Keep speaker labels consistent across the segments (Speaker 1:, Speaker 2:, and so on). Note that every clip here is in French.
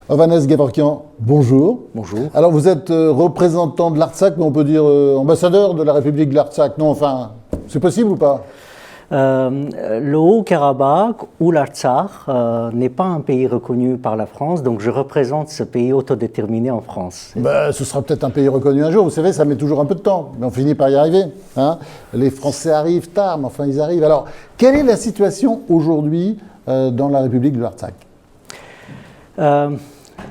Speaker 1: Hovhannes Gevorkian, bonjour.
Speaker 2: Bonjour.
Speaker 1: Alors vous êtes représentant de l'Artsakh, mais on peut dire ambassadeur de la République de l'Artsakh. Non, enfin, c'est possible ou pas?
Speaker 2: Le Haut-Karabakh ou l'Artsakh n'est pas un pays reconnu par la France, donc je représente ce pays autodéterminé en France.
Speaker 1: Ce sera peut-être un pays reconnu un jour, vous savez, ça met toujours un peu de temps, mais on finit par y arriver. Hein. Les Français arrivent tard, mais enfin ils arrivent. Alors, quelle est la situation aujourd'hui dans la République de l'Artsakh?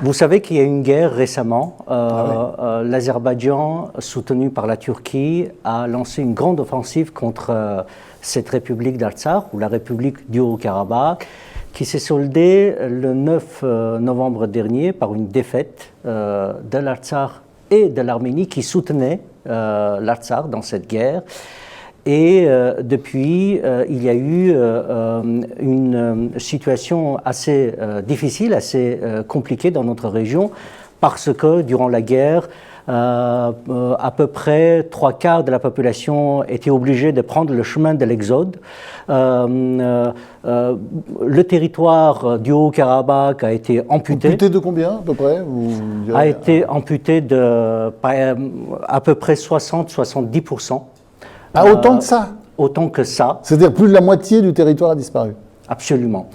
Speaker 2: Vous savez qu'il y a eu une guerre récemment. L'Azerbaïdjan, soutenu par la Turquie, a lancé une grande offensive contre cette République d'Artsakh, ou la République du Haut-Karabakh, qui s'est soldée le 9 novembre dernier par une défaite de l'Artsakh et de l'Arménie qui soutenaient l'Artsakh dans cette guerre. Et depuis, il y a eu une situation assez difficile, assez compliquée dans notre région, parce que durant la guerre, à peu près 3/4 de la population était obligée de prendre le chemin de l'exode. Le territoire du Haut-Karabakh a été amputé.
Speaker 1: Amputé de combien, à peu près?
Speaker 2: A été amputé de à peu près 60-70%.
Speaker 1: Ah, autant que ça?
Speaker 2: Autant que ça.
Speaker 1: C'est-à-dire plus de la moitié du territoire a disparu?
Speaker 2: Absolument.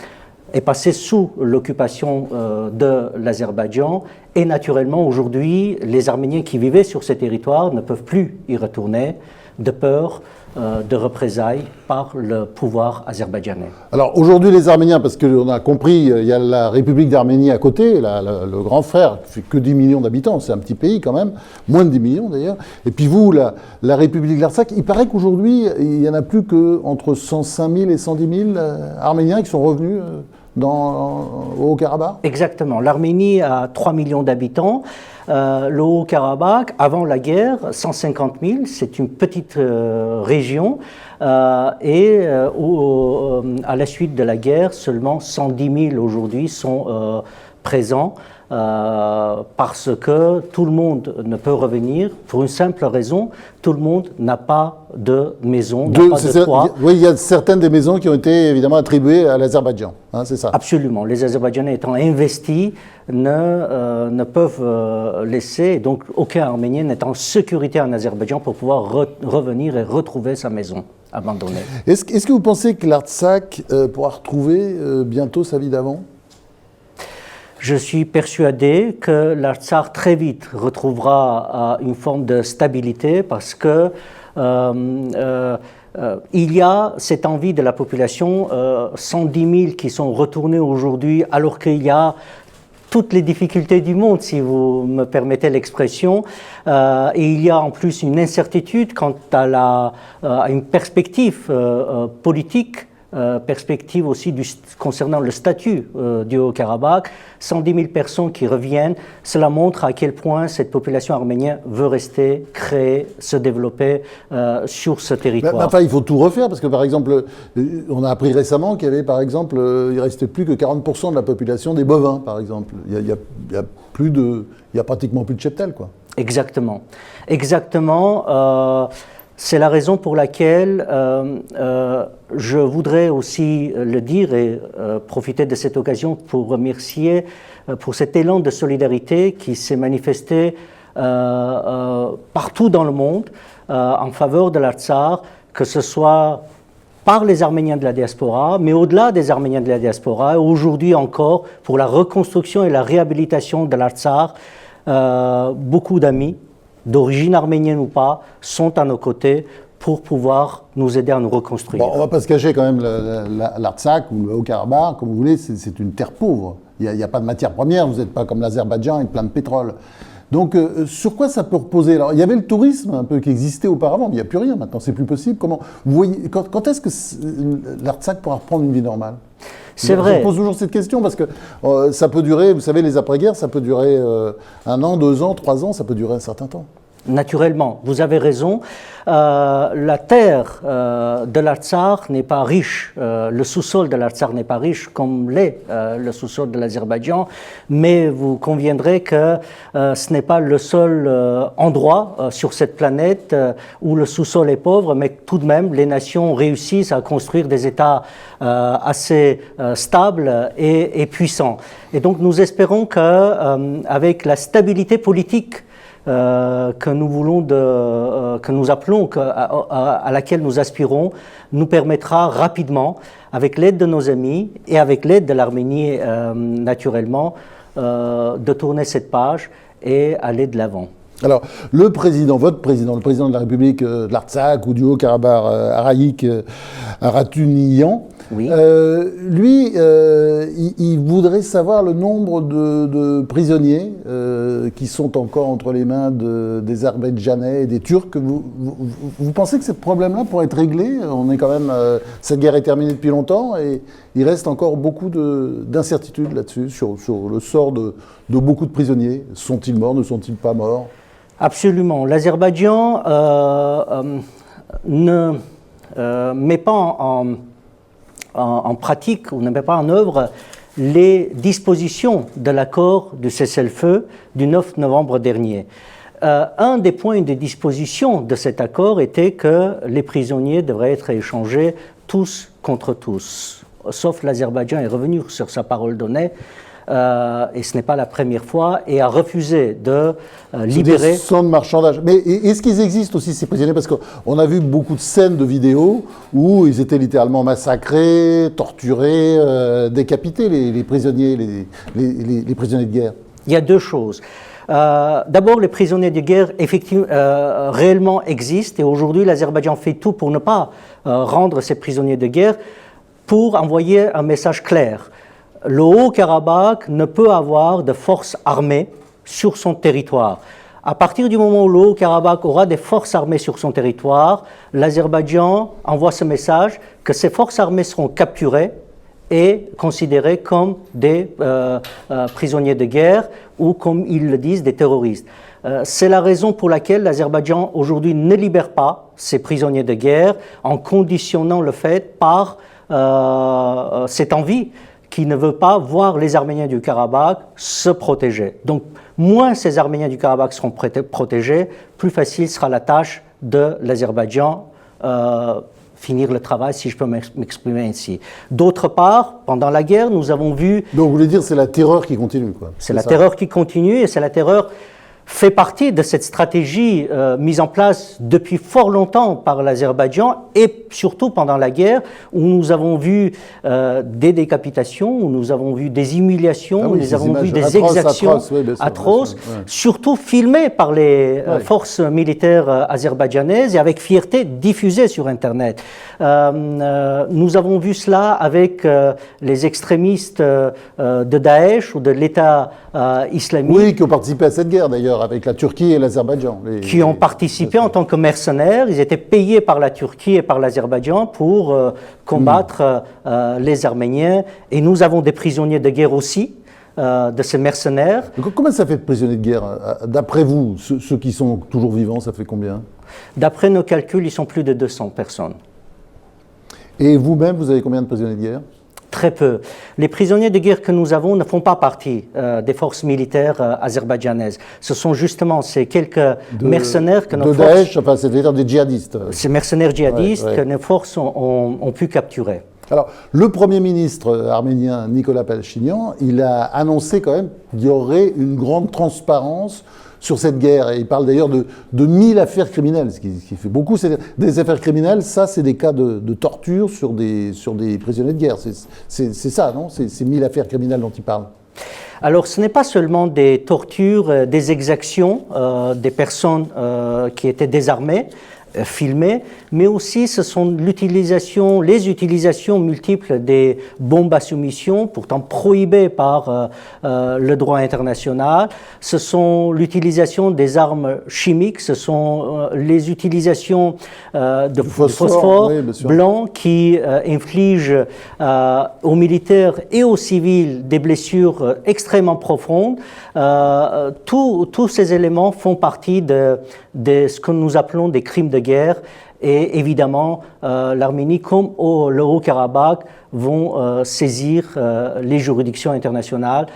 Speaker 2: Est passé sous l'occupation de l'Azerbaïdjan. Et naturellement, aujourd'hui, les Arméniens qui vivaient sur ces territoires ne peuvent plus y retourner de peur de représailles par le pouvoir azerbaïdjanais.
Speaker 1: Alors aujourd'hui, les Arméniens, parce qu'on a compris, il y a la République d'Arménie à côté, le grand frère, qui fait que 10 millions d'habitants, c'est un petit pays quand même, moins de 10 millions d'ailleurs. Et puis vous, la République de l'Artsakh, il paraît qu'aujourd'hui, il n'y en a plus qu'entre 105 000 et 110 000 Arméniens qui sont revenus au Haut-Karabakh?
Speaker 2: Exactement. L'Arménie a 3 millions d'habitants. Le Haut-Karabakh, avant la guerre, 150 000, c'est une petite région. À la suite de la guerre, seulement 110 000 aujourd'hui sont présents. Parce que tout le monde ne peut revenir pour une simple raison, tout le monde n'a pas de maison, n'a pas de toit.
Speaker 1: Oui, il y a certaines des maisons qui ont été évidemment attribuées à l'Azerbaïdjan, hein, c'est ça?
Speaker 2: Absolument. Les Azerbaïdjanais étant investis ne peuvent laisser, donc aucun Arménien n'est en sécurité en Azerbaïdjan pour pouvoir revenir et retrouver sa maison abandonnée.
Speaker 1: Est-ce que vous pensez que l'Artsakh pourra retrouver bientôt sa vie d'avant?
Speaker 2: Je suis persuadé que l'Artsakh très vite retrouvera une forme de stabilité parce que il y a cette envie de la population, 110 000 qui sont retournés aujourd'hui alors qu'il y a toutes les difficultés du monde, si vous me permettez l'expression, et il y a en plus une incertitude quant à une perspective politique. Perspective aussi concernant le statut du Haut-Karabakh, 110 000 personnes qui reviennent, cela montre à quel point cette population arménienne veut rester, créer, se développer sur ce territoire.
Speaker 1: Enfin, il faut tout refaire parce que par exemple, on a appris récemment qu'il y avait par exemple, il restait plus que 40% de la population des bovins par exemple. Il y a pratiquement plus de cheptel, quoi.
Speaker 2: Exactement. C'est la raison pour laquelle je voudrais aussi le dire et profiter de cette occasion pour remercier pour cet élan de solidarité qui s'est manifesté partout dans le monde en faveur de l'Artsakh, que ce soit par les Arméniens de la diaspora, mais au-delà des Arméniens de la diaspora, aujourd'hui encore pour la reconstruction et la réhabilitation de l'Artsakh, beaucoup d'amis, d'origine arménienne ou pas, sont à nos côtés pour pouvoir nous aider à nous reconstruire.
Speaker 1: Bon, on ne va pas se cacher quand même, l'Artsakh ou le Haut-Karabakh, comme vous voulez, c'est une terre pauvre. Il n'y a pas de matière première, vous n'êtes pas comme l'Azerbaïdjan avec plein de pétrole. Donc, sur quoi ça peut reposer? Alors, il y avait le tourisme un peu qui existait auparavant, mais il n'y a plus rien maintenant, c'est plus possible. Comment vous voyez, quand est-ce que l'Artsakh pourra reprendre une vie normale?
Speaker 2: C'est vrai.
Speaker 1: Je pose toujours cette question parce que ça peut durer, vous savez, les après-guerres, ça peut durer 1 an, 2 ans, 3 ans, ça peut durer un certain temps.
Speaker 2: Naturellement, vous avez raison. La terre de l'Artsakh n'est pas riche, le sous-sol de l'Artsakh n'est pas riche comme l'est le sous-sol de l'Azerbaïdjan, mais vous conviendrez que ce n'est pas le seul endroit sur cette planète où le sous-sol est pauvre, mais tout de même, les nations réussissent à construire des États assez stables et puissants. Et donc nous espérons qu'avec la stabilité politique que nous voulons que nous appelons, à laquelle nous aspirons, nous permettra rapidement, avec l'aide de nos amis et avec l'aide de l'Arménie naturellement, de tourner cette page et aller de l'avant.
Speaker 1: Alors, le président, votre président, le président de la République de l'Artsakh ou du Haut-Karabakh araïque, Aratunian,
Speaker 2: oui.
Speaker 1: Lui, il voudrait savoir le nombre de prisonniers qui sont encore entre les mains des Azerbaïdjanais et des Turcs. Vous pensez que ce problème-là pourrait être réglé? On est quand même, cette guerre est terminée depuis longtemps et il reste encore beaucoup d'incertitudes là-dessus, sur le sort de beaucoup de prisonniers. Sont-ils morts, ne sont-ils pas morts?
Speaker 2: Absolument. L'Azerbaïdjan ne met pas en pratique ou ne met pas en œuvre les dispositions de l'accord de cessez-le-feu du 9 novembre dernier. Un des points de disposition de cet accord était que les prisonniers devraient être échangés tous contre tous. Sauf l'Azerbaïdjan est revenu sur sa parole donnée. Et ce n'est pas la première fois, et a refusé de libérer...
Speaker 1: Sans de marchandage. Mais est-ce qu'ils existent aussi, ces prisonniers? Parce qu'on a vu beaucoup de scènes de vidéos où ils étaient littéralement massacrés, torturés, décapités, les prisonniers, les prisonniers de guerre.
Speaker 2: Il y a deux choses. D'abord, les prisonniers de guerre effectivement, réellement existent, et aujourd'hui l'Azerbaïdjan fait tout pour ne pas rendre ces prisonniers de guerre, pour envoyer un message clair. Le Haut-Karabakh ne peut avoir de forces armées sur son territoire. À partir du moment où le Haut-Karabakh aura des forces armées sur son territoire, l'Azerbaïdjan envoie ce message que ces forces armées seront capturées et considérées comme des prisonniers de guerre ou, comme ils le disent, des terroristes. C'est la raison pour laquelle l'Azerbaïdjan aujourd'hui ne libère pas ces prisonniers de guerre en conditionnant le fait par cette envie qui ne veut pas voir les Arméniens du Karabakh se protéger. Donc, moins ces Arméniens du Karabakh seront protégés, plus facile sera la tâche de l'Azerbaïdjan finir le travail, si je peux m'exprimer ainsi. D'autre part, pendant la guerre, nous avons vu...
Speaker 1: Donc, vous voulez dire c'est la terreur qui continue, quoi.
Speaker 2: C'est la terreur qui continue, et c'est la terreur fait partie de cette stratégie mise en place depuis fort longtemps par l'Azerbaïdjan et surtout pendant la guerre où nous avons vu des décapitations, où nous avons vu des humiliations, où nous avons vu des exactions atroces, surtout filmées par les forces militaires azerbaïdjanaises et avec fierté diffusées sur Internet. Nous avons vu cela avec les extrémistes de Daesh ou de l'État islamique.
Speaker 1: Oui, qui ont participé à cette guerre d'ailleurs, avec la Turquie et l'Azerbaïdjan.
Speaker 2: Qui ont participé en tant que mercenaires. Ils étaient payés par la Turquie et par l'Azerbaïdjan pour combattre les Arméniens. Et nous avons des prisonniers de guerre aussi, de ces mercenaires.
Speaker 1: Donc, combien ça fait de prisonniers de guerre? D'après vous, ceux qui sont toujours vivants, ça fait combien?
Speaker 2: D'après nos calculs, ils sont plus de 200 personnes.
Speaker 1: Et vous-même, vous avez combien de prisonniers de guerre?
Speaker 2: Très peu. Les prisonniers de guerre que nous avons ne font pas partie des forces militaires azerbaïdjanaises. Ce sont justement ces quelques mercenaires que nos forces...
Speaker 1: De Daesh, enfin, c'est-à-dire des djihadistes.
Speaker 2: Ces mercenaires djihadistes que nos forces ont pu capturer.
Speaker 1: Alors, le Premier ministre arménien Nicolas Pachinian, il a annoncé quand même qu'il y aurait une grande transparence sur cette guerre. Et il parle d'ailleurs de 1000 affaires criminelles, ce qui fait beaucoup. Des affaires criminelles, ça, c'est des cas de torture sur des prisonniers de guerre. C'est ça, non? C'est 1000 affaires criminelles dont il parle.
Speaker 2: Alors, ce n'est pas seulement des tortures, des exactions des personnes qui étaient désarmées, filmées, mais aussi ce sont les utilisations multiples des bombes à soumission, pourtant prohibées par le droit international. Ce sont l'utilisation des armes chimiques, ce sont les utilisations de phosphore
Speaker 1: oui,
Speaker 2: blanc qui infligent aux militaires et aux civils des blessures extrêmement profondes. Tous ces éléments font partie de ce que nous appelons des crimes de guerre. Et évidemment, l'Arménie comme le Haut-Karabakh vont saisir les juridictions internationales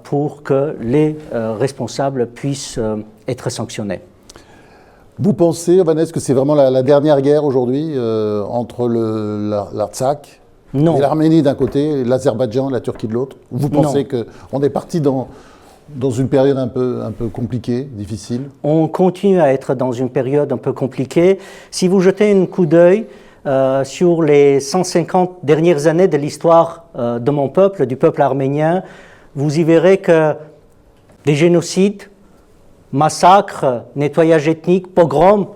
Speaker 2: pour que les responsables puissent être sanctionnés.
Speaker 1: Vous pensez, Vanessa, que c'est vraiment la dernière guerre aujourd'hui entre l'Artsakh et l'Arménie d'un côté, et l'Azerbaïdjan, la Turquie de l'autre? Vous pensez qu'on est parti dans une période un peu compliquée, difficile?
Speaker 2: On continue à être dans une période un peu compliquée. Si vous jetez un coup d'œil sur les 150 dernières années de l'histoire de mon peuple, du peuple arménien, vous y verrez que des génocides, massacres, nettoyage ethnique, pogroms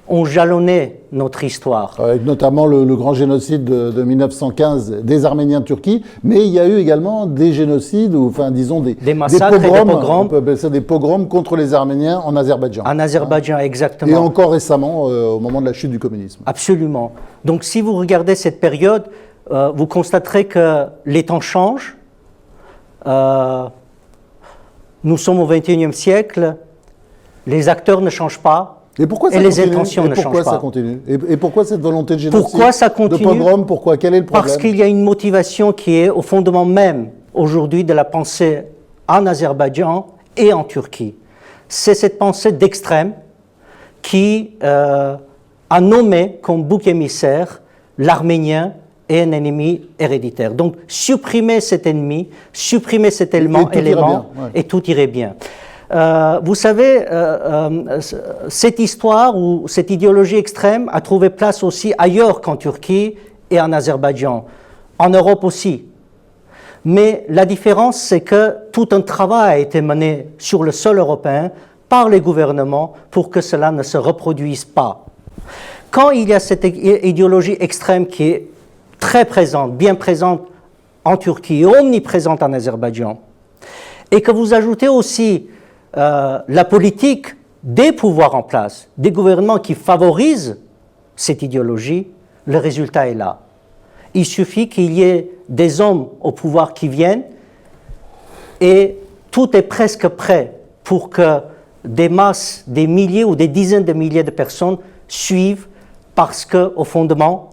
Speaker 2: ont jalonné notre histoire.
Speaker 1: Avec notamment le grand génocide de 1915 des Arméniens de Turquie, mais il y a eu également des génocides, ou enfin disons des
Speaker 2: massacres
Speaker 1: pogroms,
Speaker 2: et des pogroms.
Speaker 1: On peut appeler ça des pogroms contre les Arméniens en Azerbaïdjan.
Speaker 2: En Azerbaïdjan, exactement.
Speaker 1: Et encore récemment, au moment de la chute du communisme.
Speaker 2: Absolument. Donc si vous regardez cette période, vous constaterez que les temps changent. Nous sommes au XXIe siècle, les acteurs ne changent pas.
Speaker 1: Et pourquoi ça
Speaker 2: les
Speaker 1: continue?
Speaker 2: intentions ne changent pas.
Speaker 1: Et pourquoi cette volonté de génocide?
Speaker 2: Pourquoi ça continue?
Speaker 1: De pogrom, pourquoi? Quel est le problème?
Speaker 2: Parce qu'il y a une motivation qui est au fondement même aujourd'hui de la pensée en Azerbaïdjan et en Turquie. C'est cette pensée d'extrême qui a nommé comme bouc émissaire l'Arménien est un ennemi héréditaire. Donc supprimer cet ennemi, supprimer cet élément, et tout irait bien. Vous savez, cette histoire ou cette idéologie extrême a trouvé place aussi ailleurs qu'en Turquie et en Azerbaïdjan, en Europe aussi. Mais la différence, c'est que tout un travail a été mené sur le sol européen par les gouvernements pour que cela ne se reproduise pas. Quand il y a cette idéologie extrême qui est très présente, bien présente en Turquie et omniprésente en Azerbaïdjan, et que vous ajoutez aussi la politique des pouvoirs en place, des gouvernements qui favorisent cette idéologie, le résultat est là. Il suffit qu'il y ait des hommes au pouvoir qui viennent et tout est presque prêt pour que des masses, des milliers ou des dizaines de milliers de personnes suivent parce qu'au fondement,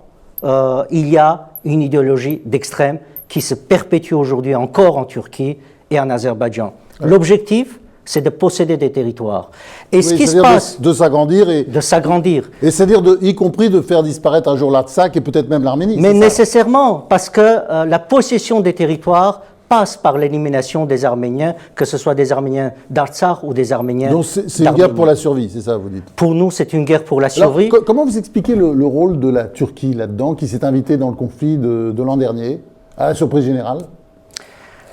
Speaker 2: il y a une idéologie d'extrême qui se perpétue aujourd'hui encore en Turquie et en Azerbaïdjan. L'objectif, c'est de posséder des territoires. Et ce qui se passe...
Speaker 1: De s'agrandir.
Speaker 2: De s'agrandir.
Speaker 1: Et c'est-à-dire, y compris de faire disparaître un jour l'Artsakh et peut-être même l'Arménie.
Speaker 2: Mais nécessairement, parce que la possession des territoires passe par l'élimination des Arméniens, que ce soit des Arméniens d'Artsakh ou des Arméniens
Speaker 1: d'Arménie. Donc c'est une guerre pour la survie, c'est ça, vous dites?
Speaker 2: Pour nous, c'est une guerre pour la survie.
Speaker 1: Alors, comment vous expliquez le rôle de la Turquie là-dedans, qui s'est invitée dans le conflit de l'an dernier, à la surprise générale,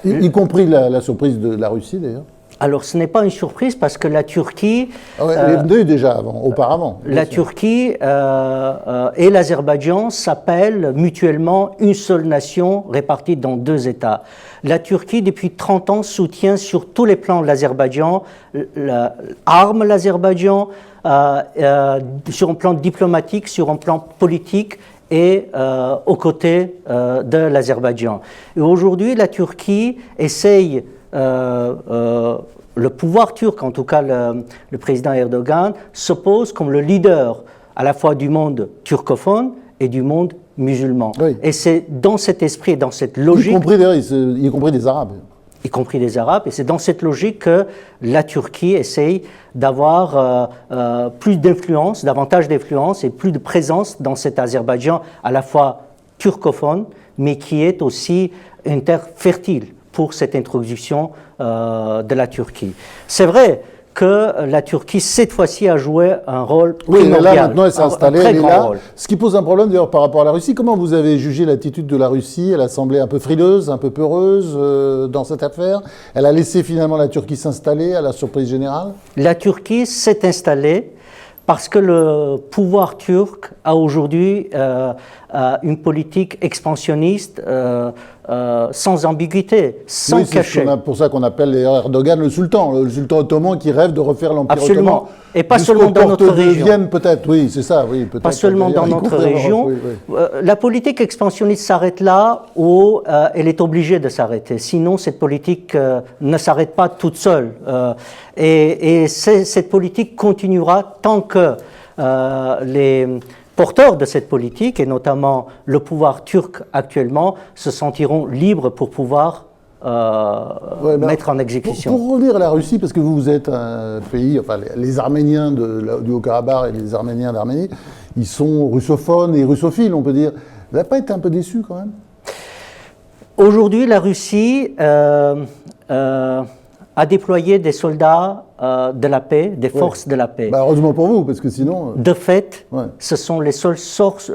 Speaker 1: y compris la surprise de la Russie d'ailleurs?
Speaker 2: Alors, ce n'est pas une surprise parce que la Turquie...
Speaker 1: elle est venue déjà auparavant.
Speaker 2: La Turquie et l'Azerbaïdjan s'appellent mutuellement une seule nation répartie dans deux États. La Turquie, depuis 30 ans, soutient sur tous les plans l'Azerbaïdjan, arme l'Azerbaïdjan sur un plan diplomatique, sur un plan politique et aux côtés de l'Azerbaïdjan. Et aujourd'hui, la Turquie essaye... le pouvoir turc, en tout cas le président Erdogan, s'oppose comme le leader à la fois du monde turcophone et du monde musulman.
Speaker 1: Oui.
Speaker 2: Et c'est dans cet esprit, dans cette logique...
Speaker 1: Y compris des Arabes.
Speaker 2: Y compris des Arabes. Et c'est dans cette logique que la Turquie essaye d'avoir plus d'influence, davantage d'influence et plus de présence dans cet Azerbaïdjan à la fois turcophone, mais qui est aussi une terre fertile pour cette introduction de la Turquie. C'est vrai que la Turquie, cette fois-ci, a joué un rôle primordial.
Speaker 1: Oui, là, maintenant, elle s'est installée, elle est là.
Speaker 2: Rôle.
Speaker 1: Ce qui pose un problème, d'ailleurs, par rapport à la Russie. Comment vous avez jugé l'attitude de la Russie? Elle a semblé un peu frileuse, un peu peureuse dans cette affaire. Elle a laissé finalement la Turquie s'installer à la surprise générale?
Speaker 2: La Turquie s'est installée Parce que le pouvoir turc a aujourd'hui une politique expansionniste sans ambiguïté, sans
Speaker 1: oui,
Speaker 2: cachet.
Speaker 1: C'est pour ça qu'on appelle Erdogan le sultan ottoman qui rêve de refaire l'Empire ottoman.
Speaker 2: Absolument. Et pas seulement dans notre région.
Speaker 1: Vienne, peut-être, oui, c'est ça. Oui,
Speaker 2: pas seulement dans notre région.
Speaker 1: Oui, oui.
Speaker 2: La politique expansionniste s'arrête là où elle est obligée de s'arrêter. Sinon, cette politique ne s'arrête pas toute seule. Et cette politique continuera tant que les porteurs de cette politique, et notamment le pouvoir turc actuellement, se sentiront libres pour pouvoir mettre en exécution.
Speaker 1: Pour revenir à la Russie, parce que vous êtes un pays, enfin les Arméniens du Haut-Karabakh et les Arméniens d'Arménie, ils sont russophones et russophiles, on peut dire. Vous n'avez pas été un peu déçu quand même?
Speaker 2: Aujourd'hui, la Russie a déployé des soldats de la paix, des forces de la paix.
Speaker 1: Bah heureusement pour vous, parce que sinon...
Speaker 2: De fait, ce sont les seules forces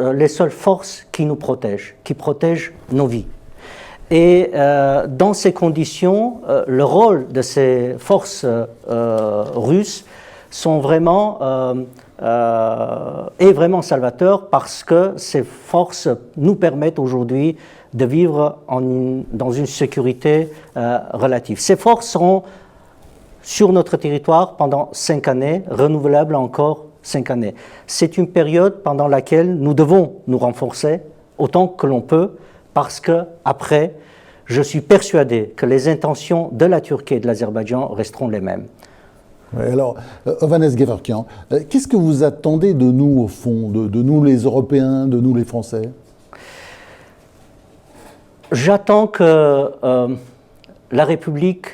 Speaker 2: qui nous protègent, qui protègent nos vies. Et dans ces conditions, le rôle de ces forces russes est vraiment salvateur, parce que ces forces nous permettent aujourd'hui de vivre dans une sécurité relative. Ces forces seront sur notre territoire pendant 5 années, renouvelables encore 5 années. C'est une période pendant laquelle nous devons nous renforcer autant que l'on peut, parce que après, je suis persuadé que les intentions de la Turquie et de l'Azerbaïdjan resteront les mêmes.
Speaker 1: Oui, alors, Hovhannes Gevorkyan, qu'est-ce que vous attendez de nous, au fond, de nous les Européens, de nous les Français?
Speaker 2: J'attends que la République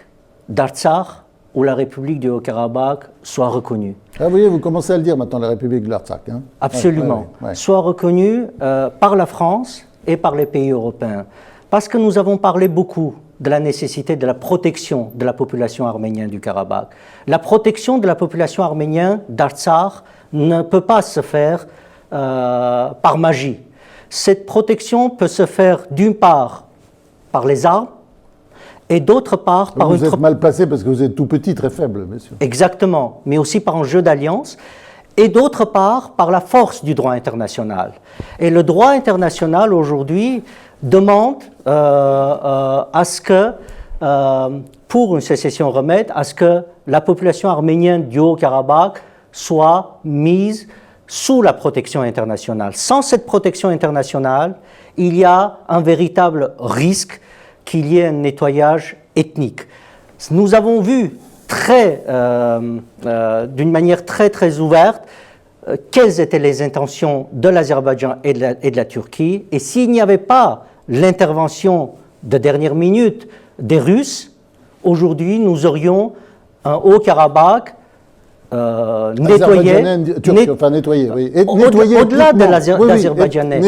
Speaker 2: d'Artsakh ou la République du Haut-Karabakh soit reconnue.
Speaker 1: Ah, vous voyez, vous commencez à le dire maintenant, la République de l'Artsakh. Hein?
Speaker 2: Absolument. Soit reconnue par la France et par les pays européens. Parce que nous avons parlé beaucoup de la nécessité de la protection de la population arménienne du Karabakh. La protection de la population arménienne d'Artsakh ne peut pas se faire par magie. Cette protection peut se faire d'une part par les armes et d'autre part par
Speaker 1: Vous êtes mal placé parce que vous êtes tout petit, très faible, bien sûr.
Speaker 2: Exactement, mais aussi par un jeu d'alliance, et d'autre part par la force du droit international. Et le droit international aujourd'hui demande à ce que, pour une sécession remède, à ce que la population arménienne du Haut-Karabakh soit mise sous la protection internationale. Sans cette protection internationale, il y a un véritable risque qu'il y ait un nettoyage ethnique. Nous avons vu d'une manière très ouverte quelles étaient les intentions de l'Azerbaïdjan et de la Turquie, et s'il n'y avait pas l'intervention de dernière minute des Russes, aujourd'hui nous aurions un Haut-Karabakh nettoyé,
Speaker 1: oui.
Speaker 2: Au-delà de l'azerbaïdjanais.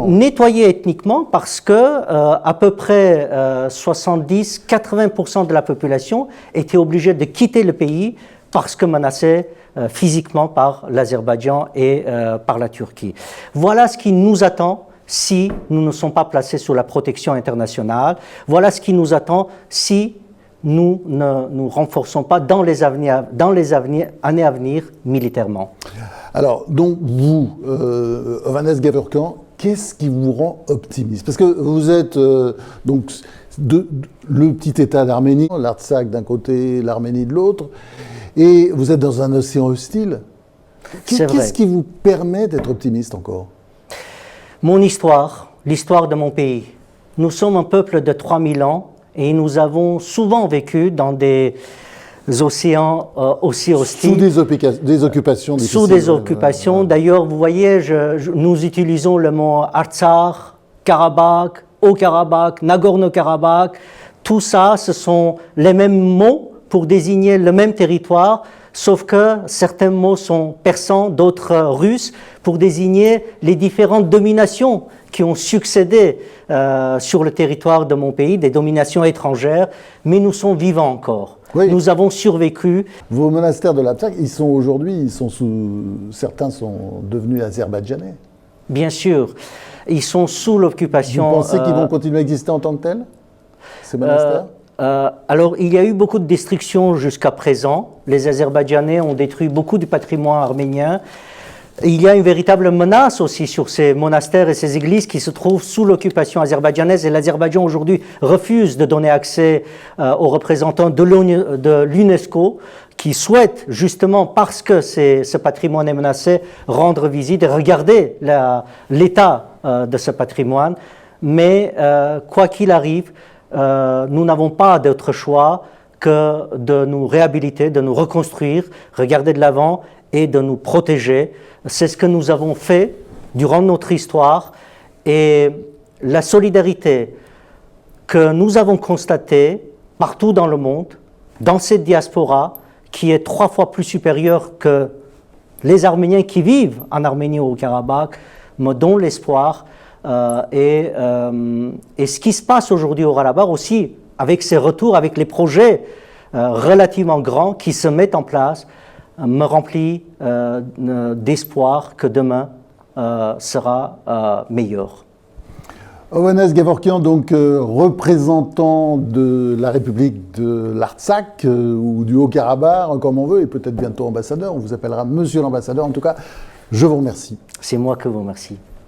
Speaker 1: Nettoyé
Speaker 2: ethniquement parce que à peu près 70-80% de la population était obligée de quitter le pays parce que menacée physiquement par l'Azerbaïdjan et par la Turquie. Voilà ce qui nous attend si nous ne sommes pas placés sous la protection internationale. Voilà ce qui nous attend si nous ne nous renforçons pas dans les années à venir militairement.
Speaker 1: Alors, donc vous, Hovhannes Gevorkyan, qu'est-ce qui vous rend optimiste? Parce que vous êtes donc le petit État d'Arménie, l'Artsakh d'un côté, l'Arménie de l'autre, et vous êtes dans un océan hostile. Qu'est-ce qui vous permet d'être optimiste encore?
Speaker 2: Mon histoire, l'histoire de mon pays. Nous sommes un peuple de 3000 ans, et nous avons souvent vécu dans des océans aussi hostiles.
Speaker 1: Sous des occupations difficiles.
Speaker 2: Sous des occupations. D'ailleurs, vous voyez, nous utilisons le mot Artsakh, Karabakh, Haut-Karabakh, Nagorno-Karabakh. Tout ça, ce sont les mêmes mots pour désigner le même territoire, sauf que certains mots sont persans, d'autres russes, pour désigner les différentes dominations qui ont succédé sur le territoire de mon pays, des dominations étrangères, mais nous sommes vivants encore. Oui. Nous avons survécu.
Speaker 1: Vos monastères de l'Artsakh, certains sont devenus azerbaïdjanais.
Speaker 2: Bien sûr. Ils sont sous l'occupation.
Speaker 1: Vous pensez qu'ils vont continuer à exister en tant que tels, ces monastères?
Speaker 2: Alors, il y a eu beaucoup de destructions jusqu'à présent. Les Azerbaïdjanais ont détruit beaucoup du patrimoine arménien. Il y a une véritable menace aussi sur ces monastères et ces églises qui se trouvent sous l'occupation azerbaïdjanaise. Et l'Azerbaïdjan aujourd'hui refuse de donner accès aux représentants de l'UNESCO qui souhaitent justement, parce que ce patrimoine est menacé, rendre visite et regarder l'état de ce patrimoine. Mais quoi qu'il arrive, nous n'avons pas d'autre choix que de nous réhabiliter, de nous reconstruire, regarder de l'avant et de nous protéger. C'est ce que nous avons fait durant notre histoire et la solidarité que nous avons constatée partout dans le monde, dans cette diaspora, qui est 3 fois plus supérieure que les Arméniens qui vivent en Arménie ou au Karabakh, me donne l'espoir. Et ce qui se passe aujourd'hui au Karabakh aussi, avec ces retours, avec les projets relativement grands qui se mettent en place, me remplit d'espoir que demain sera meilleur.
Speaker 1: Hovhannes Gavorkian, donc représentant de la République de l'Artsakh ou du Haut-Karabakh, comme on veut, et peut-être bientôt ambassadeur, on vous appellera Monsieur l'ambassadeur. En tout cas, je vous remercie.
Speaker 2: C'est moi que vous remercie.